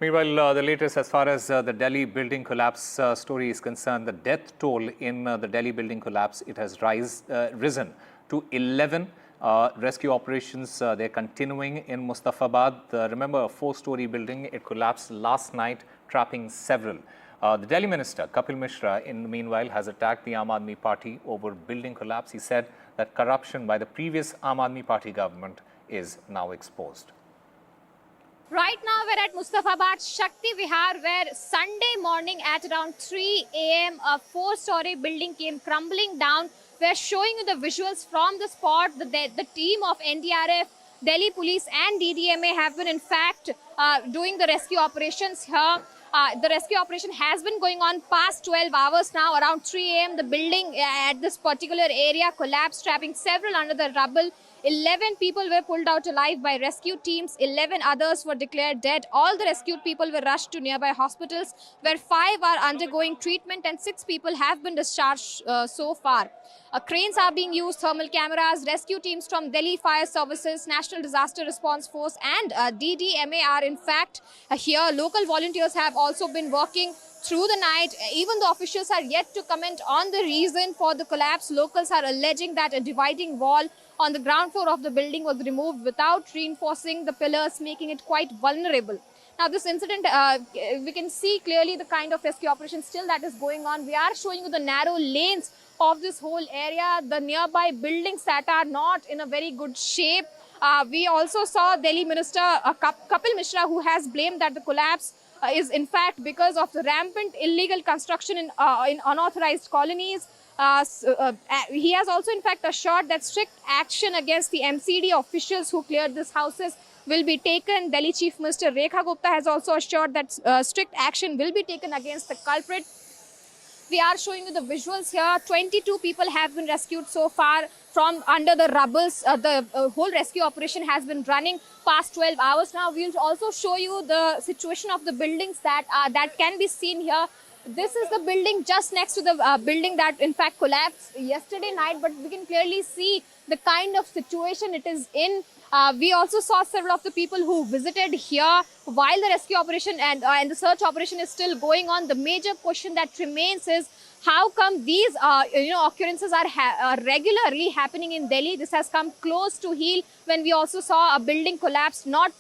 Meanwhile, the latest as far as the Delhi building collapse story is concerned, the death toll in the Delhi building collapse, it has risen to 11. Rescue operations, they're continuing in Mustafabad. Remember, a 4-story building, it collapsed last night, trapping several. The Delhi Minister, Kapil Mishra, in the meanwhile, has attacked the Aam Aadmi Party over building collapse. He said that corruption by the previous Aam Aadmi Party government is now exposed. Right now, we're at Mustafabad Shakti Vihar, where Sunday morning at around 3 a.m., a 4-story building came crumbling down. We're showing you the visuals from the spot. The team of NDRF, Delhi Police and DDMA have been, in fact, doing the rescue operations here. The rescue operation has been going on past 12 hours now. Around 3 a.m., the building at this particular area collapsed, trapping several under the rubble. 11 people were pulled out alive by rescue teams. 11 others were declared dead. All the rescued people were rushed to nearby hospitals, where 5 are undergoing treatment and 6 people have been discharged so far. Cranes are being used, thermal cameras, rescue teams from Delhi Fire Services, National Disaster Response Force and DDMA are in fact here. Local volunteers have also been working through the night. Even the officials are yet to comment on the reason for the collapse. Locals are alleging that a dividing wall on the ground floor of the building was removed without reinforcing the pillars, making it quite vulnerable. Now, this incident, we can see clearly the kind of rescue operation still that is going on. We are showing you the narrow lanes of this whole area, the nearby buildings that are not in a very good shape. We also saw Delhi Minister Kapil Mishra, who has blamed that the collapse is in fact because of the rampant illegal construction in unauthorized colonies. He has also in fact assured that strict action against the MCD officials who cleared these houses will be taken. Delhi Chief Minister Rekha Gupta has also assured that strict action will be taken against the culprit. We are showing you the visuals here. 22 people have been rescued so far from under the rubbles. The whole rescue operation has been running past 12 hours now. We'll also show you the situation of the buildings that can be seen here. This is the building just next to the building that in fact collapsed yesterday night, but we can clearly see the kind of situation it is in. We also saw several of the people who visited here while the rescue operation and the search operation is still going on. The major question that remains is how come these occurrences are regularly happening in Delhi. This has come close to heel when we also saw a building collapse not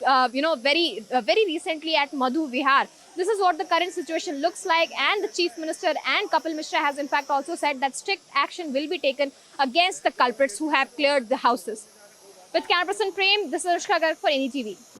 very recently at Madhu Vihar. This is what the current situation looks like, and the Chief Minister and Kapil Mishra has in fact also said that strict action will be taken against the culprits who have cleared the houses. With camera person Prem, this is Anushka Garg for NETV.